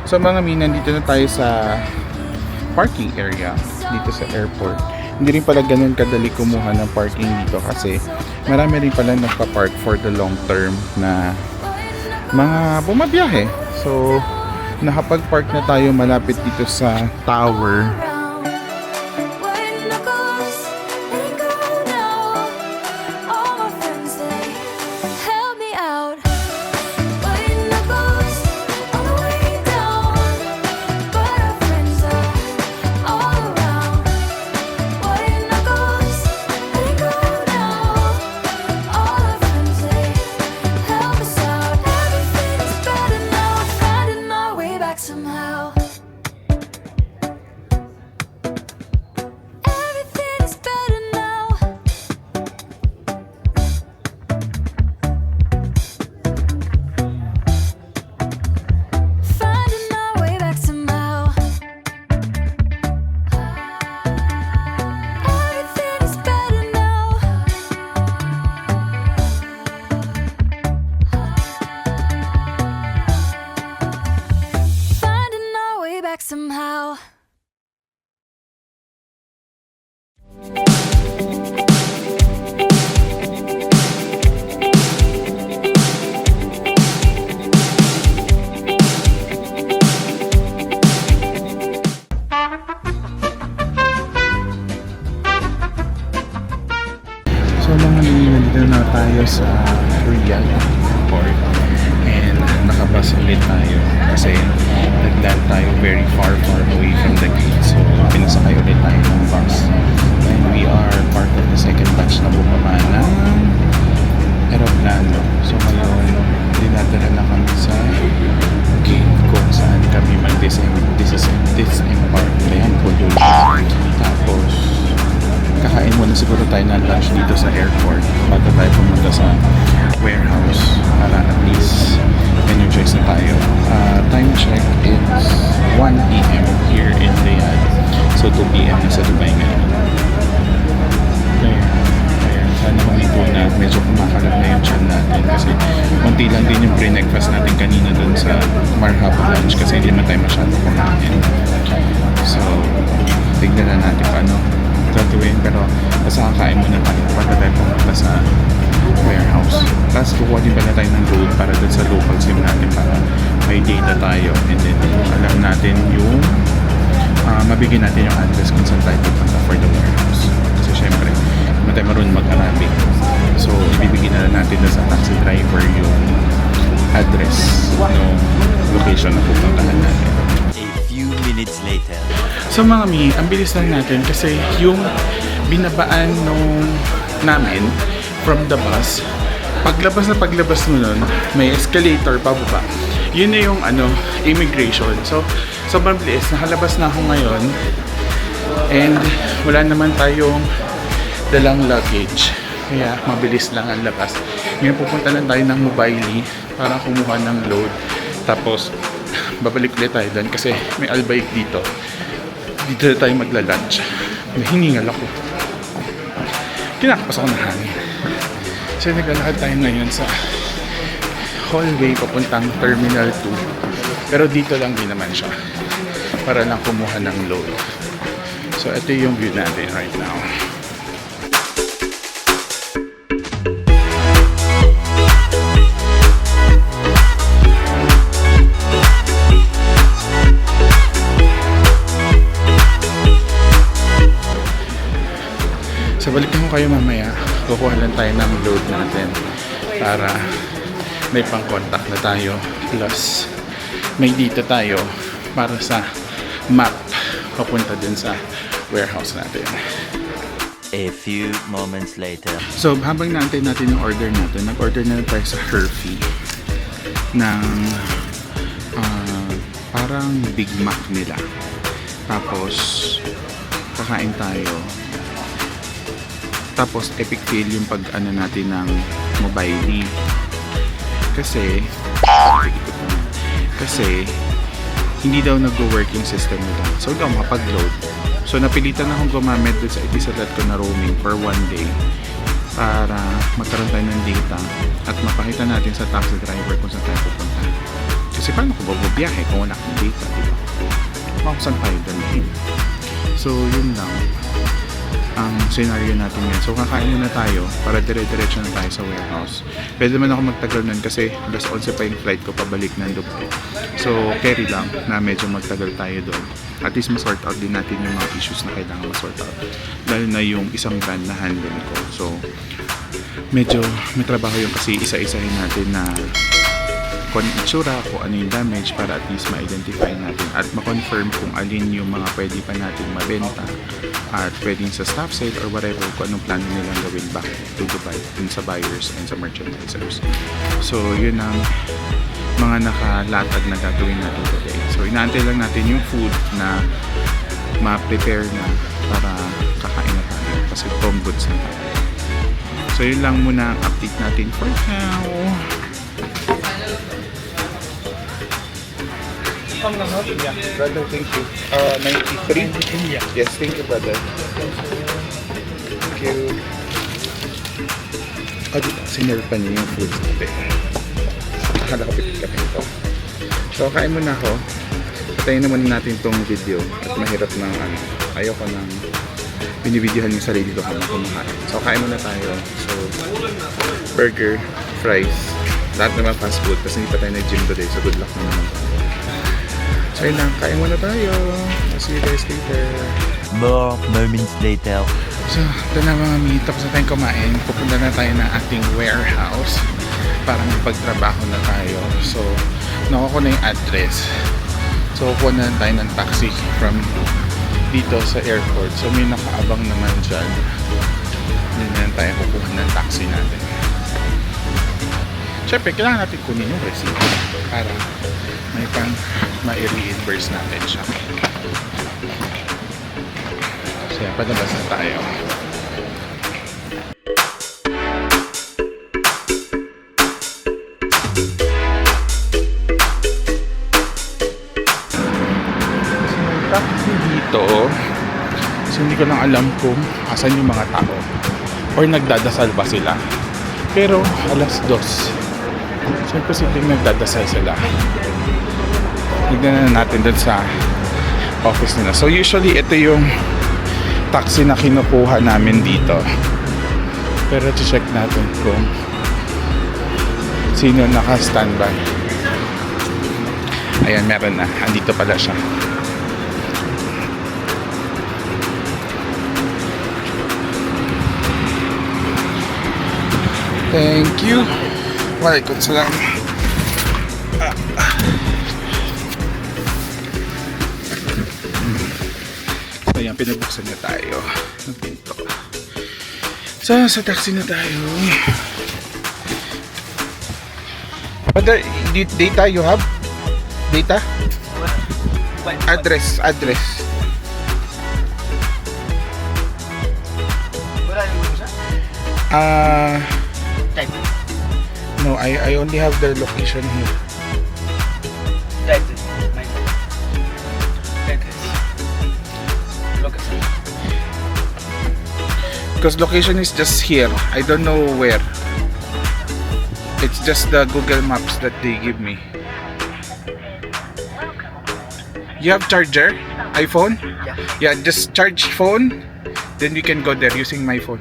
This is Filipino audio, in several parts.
So mga mi, nandito na tayo sa parking area dito sa airport. Hindi rin pala ganun kadali kumuha ng parking dito kasi marami rin pala nagpa-park for the long term na mga bumabiyahe. So nakapag-park na tayo malapit dito sa tower. Somehow. So mga mi, nandito na tayo sa Riyadh Airport and nakabus ulit tayo kasi nag-land tayo very far away from the gate. So pinasakay ulit tayo ng bus and we are part of the second batch na bumaba ng aeroplano. So ngayon dinadala na kami sa gate kung saan kami mag-disembark. Ayan po doon. Tapos kakain muna siguro tayo ng lunch dito sa airport bago tayo pumunta sa warehouse para at least energize na tayo. Time check is 1 p.m. here in Riyadh. So 2 p.m. na sa Dubai ngayon. Kaya sana humipo na medyo kumakalat na yung chan natin kasi konti lang din yung pre-breakfast natin kanina dun sa Marhaba lunch kasi hindi naman tayo masyado kumain. So tignan na natin paano gagawin, pero basta kakain muna tayo para tayo pumunta sa warehouse. Tapos kukuha din pala tayo ng load para dun sa local SIM natin para may data tayo and then alam natin yung mabigyan natin yung address kung saan tayo pupunta for the warehouse. Kasi syempre naman tayo marunong mag-Arabic, so ibibigyan na lang natin dun sa taxi driver yung address ng location na pupuntahan natin. Minutes later. So mga mi, ang bilis lang natin kasi yung binabaan nung namin from the bus, paglabas mo nun, may escalator pababa. Yun na yung immigration. So sobrang bilis, nakalabas na ako ngayon and wala naman tayong dalang luggage. Kaya mabilis lang ang labas. Ngayon pupunta lang tayo ng Mobile para kumuha ng load. Tapos babalik ulit tayo doon kasi may albayk dito. Dito na tayo magla-lunch. Nahiningal ako. Kinakapas ako ng hangin. So naglalakad tayo ngayon sa hallway papuntang Terminal 2. Pero dito lang din naman siya para lang kumuha ng load. So ito yung view natin right now. So balikan ko kayo mamaya, kukuha lang tayo ng load natin para may pang-contact na tayo, plus may data tayo para sa map papunta din sa warehouse natin. A few moments later. So habang natin yung order natin, nag-order na tayo sa Herfy ng parang Big Mac nila. Tapos kakain tayo. Tapos epic fail yung pag natin ng Mobile. Kasi hindi daw nag-work yung system nila. So daw makapag-load. So napilitan akong gumamit dun sa itisalat ko na roaming for 1 day para magkaroon tayo ng data at mapakita natin sa taxi driver kung saan tayo pupunta. Kasi paano ko bababiyahe kung wala akong data, di ba? Kung saan tayo dalhin. So, yun lang ang scenario natin ngayon. So, kakain muna tayo para dire-diretso na tayo sa warehouse. Pwede naman ako magtagal nun kasi alas 11 pa yung flight ko pabalik ng Dubai. So, carry lang na medyo magtagal tayo doon. At least masort out din natin yung mga issues na kailangan masort out. Lalo na yung isang brand na handle ko. So, medyo may trabaho yung kasi isa-isahin natin na kung ano yung itsura, kung ano yung damage para at least ma-identify natin at ma-confirm kung alin yung mga pwede pa natin mabenta at pwedeng sa staff sale or whatever kung anong plano nilang gawin back to Dubai dun sa buyers and sa merchandisers. So, yun ang mga nakalatag na gagawin natin today. So, inaantay lang natin yung food na ma-prepare na para kakain na tayo kasi home goods na tayo. So, yun lang muna ang update natin for now. Yeah, brother, thank you. 93? Yeah. Yes, thank you, brother. Thank you. Oh, di ba? Sinare pa niya yung food natin. Akala ko pitik ka ito. So, kain muna ako. Patayin naman natin tong video. At mahirap ng ayoko nang binibidyohan yung sarili ko habang kumakain. So, kain muna tayo. So, burger, fries, lahat naman fast food. Kasi hindi pa tayo nag-gym today. So, good luck na naman tayo. So yun lang, kain muna tayo. I'll see you guys later. More moments later. So, ito na mga mi, tapos na tayong kumain. Pupunta na tayo ng ating warehouse para magpagtrabaho na tayo. So, nakuha ko na yung address. So, kuha na tayo ng taxi from dito sa airport. So, may nakaabang naman dyan. Hindi na tayo kukuha ng taxi natin. Siyempre, kailangan natin kunin yung receipt para may pang ma-reimburse natin siya. So yan, palabas na tayo. So may taxi dito. So hindi ko lang alam kung asan yung mga tao or nagdadasal ba sila. Pero alas 2. So posibleng nagdadasal sila. Tignan na natin dun sa office nila. So usually ito yung taxi na kinukuha namin dito. Pero check natin kung sino naka-standby. Ayan, meron na. Andito pala siya. Thank you. Waalaikumsalam. So yan, pinabuksan na tayo ng pinto. So, sa taxi na tayo. Brother, data you have? Data? Address. Type. No, I only have the location here. Type this. My address. Location. Because location is just here. I don't know where. It's just the Google Maps that they give me. You have charger? iPhone? Yeah. Yeah, just charge phone. Then we can go there using my phone.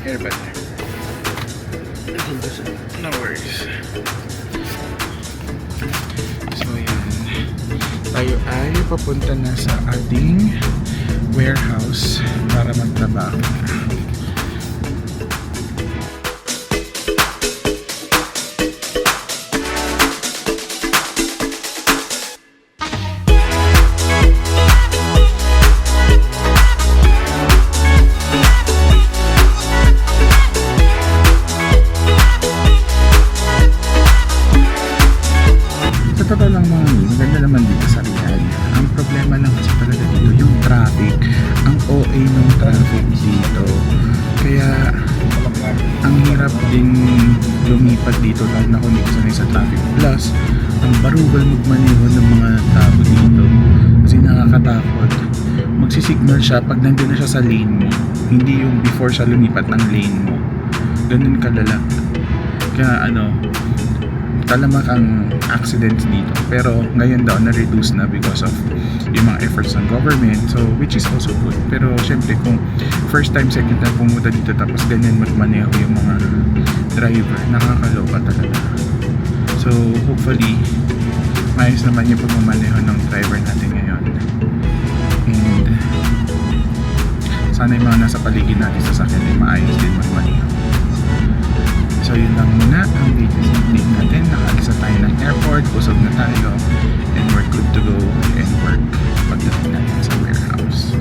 Here, but no worries. So yan, tayo ay papunta na sa ating warehouse para magtrabaho na. traffic. Ang OA ng traffic dito. Kaya ang hirap ding lumipat dito lalo na kung hindi ka sanay sa traffic. Plus, ang barugal magmaneho ng mga tao dito. Kasi nakakatakot. Magsisignal siya pag nandun na siya sa lane mo. Hindi yung before siya lumipat ng lane mo. Ganun kalala. Kaya talamak ang accidents dito. Pero ngayon daw na-reduce na because of yung mga efforts ng government. So, which is also good. Pero syempre kung first time, second time pumunta dito tapos ganyan magmaneho yung mga driver, nakakaloka talaga. So, hopefully maayos naman yung pagmamaneho ng driver natin ngayon. And sana yung mga nasa paligid natin sa sakyan ay maayos din magmaneho. So yun lang muna ang latest update natin. Nakaalis na tayo ng airport, busog na tayo, and we're good to go and work pagdating natin sa warehouse.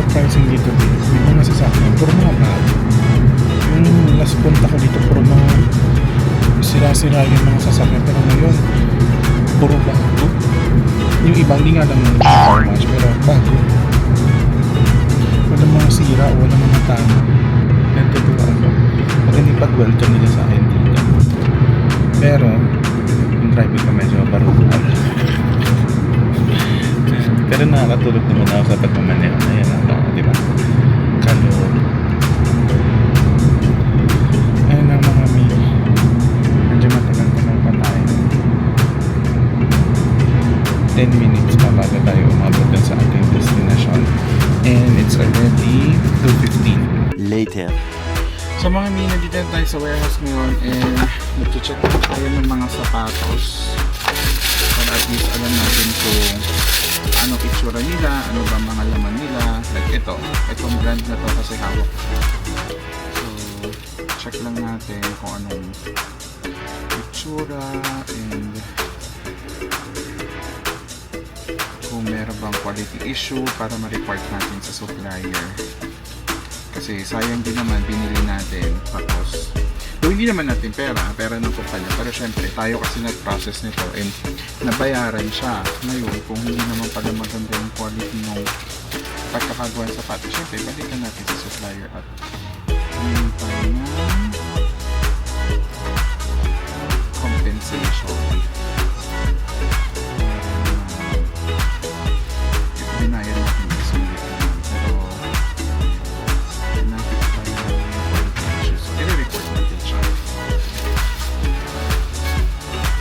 Surprising dito din. May mga sasakyan, puro mga bago. Yung last punta ko dito, puro mga sira-sira yung mga sasakyan. Pero ngayon, puro bago. Yung iba, hindi nga lang how much, pero bago. Walang mga sira, walang mga tama. Natutuwa ako. Magandang pag-welcome nila sa akin dito. Pero, yung driving ko medyo barugal. Pero nakakatulog naman ako sa pagmamaneho na yan. Di ba? Kalor. Ayun na mga mi. Medyo matagal-tagal pa tayo. 10 minutes pa bago tayo umabot dun sa ating destination. And it's already 2:15. Later. So mga mi, nandito tayo sa warehouse ngayon and nag-check tayo ng mga sapatos. Para at least alam natin kung ano itsura nila, ano ba mga laman nila. Like itong brand na to kasi hawak. So, check lang natin kung anong itsura and kung meron bang quality issue para ma-report natin sa supplier. Kasi sayang din naman binili natin tapos hindi naman natin pera ng kumpanya. Pero syempre, tayo kasi nag-process nito and nabayaran siya. Ngayon, kung hindi naman pala maganda yung quality ng pagkakagawa ng sapatos, syempre, balikan natin sa supplier at ngayon tayo ng compensation. Binayad natin kasi ulit naman. Pero, nakita tayo ng quality issues. So, i-report natin siya.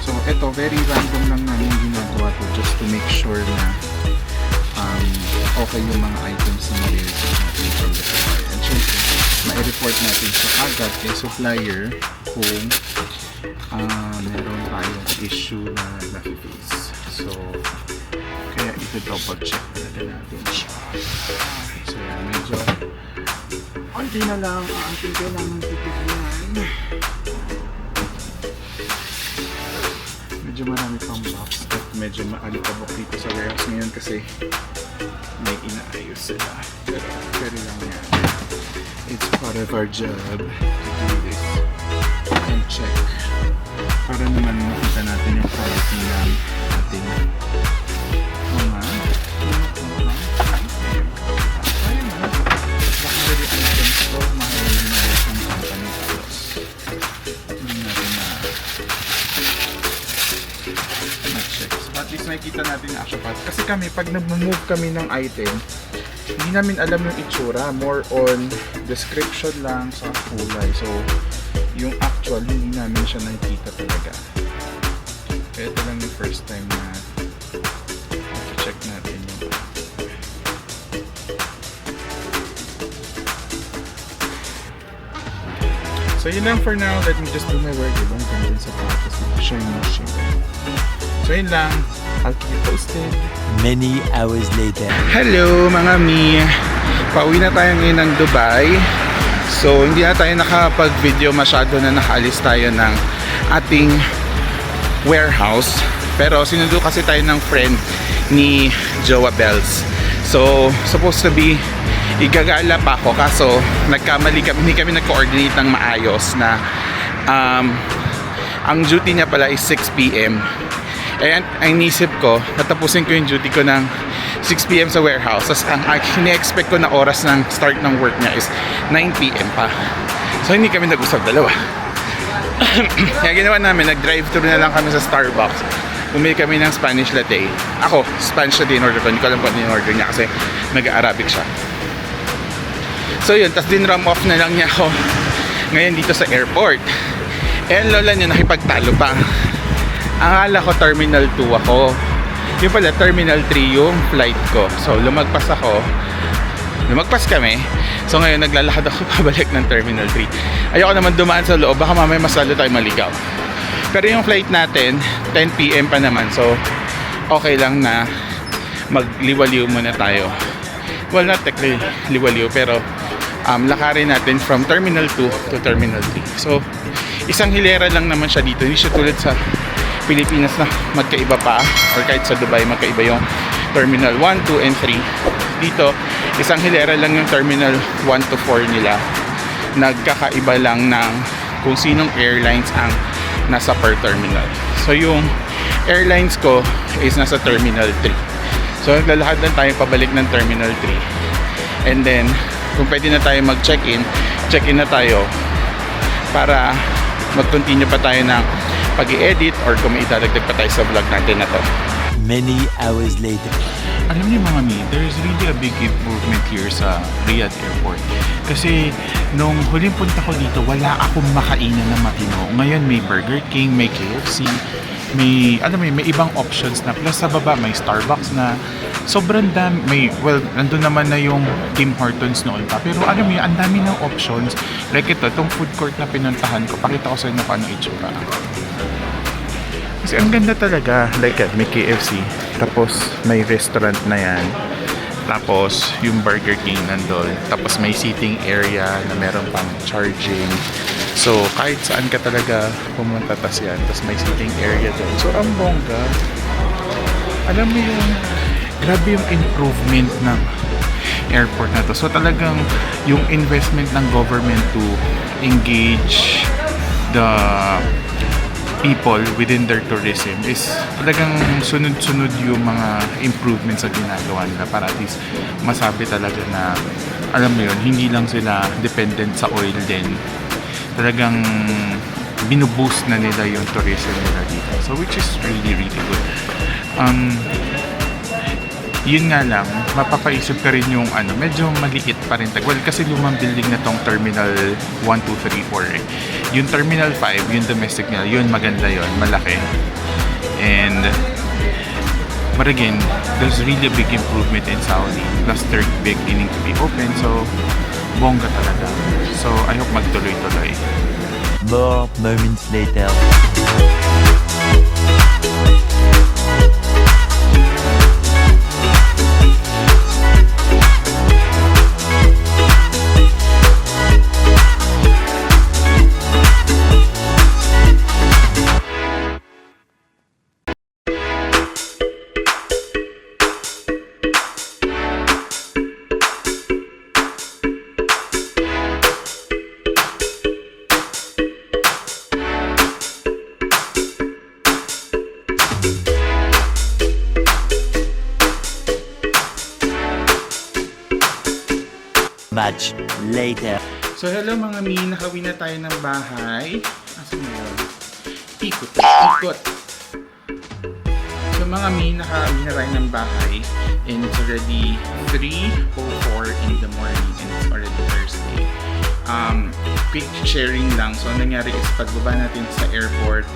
So, ito, very random lang namin ginagawa to just to make sure na okay yung mga items na ma-receive natin from the supplier. And syempre, ma-report natin siya agad kay supplier kung meron tayong issue na na-face. So, kaya ito-double check na natin siya. So, yan, medyo konti na lang ang ating kailangan titignan. Medyo marami pang box at medyo maalikabok dito sa warehouse ngayon kasi may inaayos sila. Pero lang yan. It's part of our job to do this and check para naman makita natin yung quality ng ating mga luxury items to mahalin na yung company tapos hindi natin na-check. So at least nakikita natin yung actual part. Kasi kami, pag nag-move kami ng item, hindi namin alam yung itsura. More on description lang sa kulay. So, yung actual, hindi namin siya nakikita talaga. Kaya ito lang yung first time na check natin yung So yun lang for now. Let me just do my work. Ibang ganda sa tapos shiny. So yun lang. I'll keep you posted. Many hours later. Hello mga mi! Pauwi na tayo ngayon ng Dubai. So hindi na tayo nakapag-video masyado na nakaalis tayo ng ating warehouse. Pero sinundo kasi tayo ng friend ni Joa Bells. So supposed to be igagala pa ako, kaso nagkamali kami, hindi kami nag-coordinate ng maayos na ang duty niya pala is 6 PM. And ang inisip ko, natapusin ko yung duty ko ng 6 PM sa warehouse. Tapos ang ini-expect ko na oras ng start ng work niya is 9 PM pa. So hindi kami nag-usap dalawa. Kaya ginawa namin, nag-drive-thru na lang kami sa Starbucks. Bumili kami ng Spanish latte. Ako, Spanish latte in order ko. Hindi ko alam kung ano yung order niya kasi nag-Arabic siya. So yun, tas din-ram off na lang niya ako ngayon dito sa airport. Eh ang lola niya nakipagtalo pa. Akala ko Terminal 2 ako. Yung pala Terminal 3 yung flight ko. So lumagpas kami. So ngayon naglalakad ako pabalik ng Terminal 3. Ayoko naman dumaan sa loob, baka mamaya mas lalo tayo maligaw. Pero yung flight natin 10 PM pa naman. So okay lang na magliwaliw muna tayo. Well, not technically liwaliw, pero lakarin natin from Terminal 2 to Terminal 3. So, isang hilera lang naman siya dito. Hindi siya tulad sa Pilipinas na magkaiba pa, or kahit sa Dubai magkaiba yung Terminal 1, 2, and 3. Dito, isang hilera lang yung Terminal 1 to 4 nila. Nagkakaiba lang ng kung sinong airlines ang nasa per terminal. So, yung airlines ko is nasa Terminal 3. So, naglalakad lang tayo pabalik ng Terminal 3. And then, kung pwede na tayo mag-check-in, check-in na tayo para mag-continue pa tayo ng pag-i-edit or kung may idadagdag pa tayo sa vlog natin na to. Many hours later. Alam niyo mga mi, there is really a big improvement here sa Riyadh Airport. Kasi nung huling punta ko dito, wala akong makainan na matino. Ngayon may Burger King, may KFC, may ibang options na. Plus sa baba may Starbucks na. Sobrang dami, nandun naman na yung Tim Hortons noon pa. Pero alam mo yun, ang dami ng options. Like ito, itong food court na pinuntahan ko, pakita ko sa inyo paano itsura. Kasi ang ganda talaga. Like may KFC, tapos may restaurant na yan. Tapos yung Burger King nandun. Tapos may seating area na meron pang charging. So kahit saan ka talaga pumunta tas yan. Tapos may seating area doon. So ang bongga. Alam mo yung grabe yung improvement ng airport na to. So talagang yung investment ng government to engage the people within their tourism is talagang sunod-sunod yung mga improvements na ginagawa nila para at least masabi talaga na alam mo yun, hindi lang sila dependent sa oil din. Talagang binuboost na nila yung tourism nila dito. So which is really, really good. Yun nga lang, mapapaisip ka rin yung medyo maliit pa rin. Well, kasi lumang building na tong Terminal 1, 2, 3, 4 eh. Yung Terminal 5, yung domestic nila, yun maganda yun, malaki. And, but again, there's really a big improvement in Saudi. Plus, they're beginning to be open, so bongga talaga. So, I hope magtuloy-tuloy. More moments later. Much later. So hello mga mi, nakawin na tayo ng bahay. Asan na yun? Ikot. So mga mi, nakawin na tayo ng bahay. And it's already 3:04 in the morning and it's already Thursday. Quick sharing lang. So nangyari is pagbaba natin sa airport,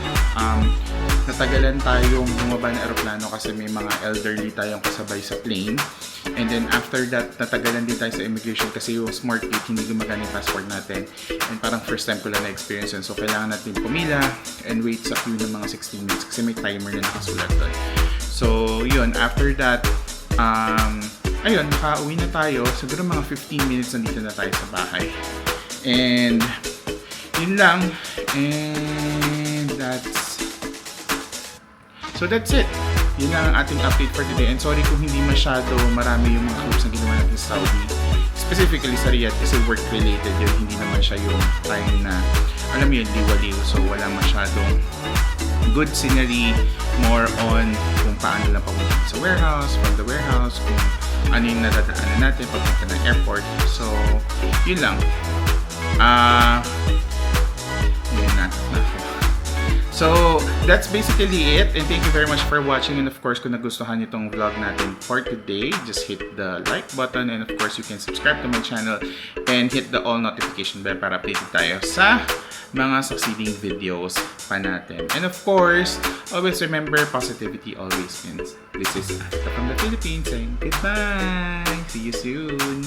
natagalan tayong bumaba ng aeroplano kasi may mga elderly tayong kasabay sa plane. And then after that, natagalan din tayo sa immigration kasi yung smart gate, hindi gumagana yung passport natin. And parang first time ko lang na-experience yun. So kailangan natin pumila and wait sa queue ng mga 16 minutes kasi may timer na nakasulat doon. So yun, after that, ayun, nakauwi na tayo. Siguro mga 15 minutes nandito na tayo sa bahay. And yun lang. And that's it. Yun lang ang ating update for today. And sorry kung hindi masyado marami yung mga clips na ginawa natin sa Saudi. Specifically sa Riyadh kasi work-related yun. Hindi naman siya yung time na, alam mo yun, liwaliw. So wala masyadong good scenery. More on kung paano lang papunta sa warehouse, from the warehouse, kung ano yung nadadaanan natin papunta ng airport. So, yun lang. Yun na. So, that's basically it. And thank you very much for watching. And of course, kung nagustuhan niyo itong vlog natin for today, just hit the like button. And of course, you can subscribe to my channel and hit the all notification bell para updated tayo sa mga succeeding videos pa natin. And of course, always remember, positivity always wins. This is Asta from the Philippines saying goodbye. See you soon.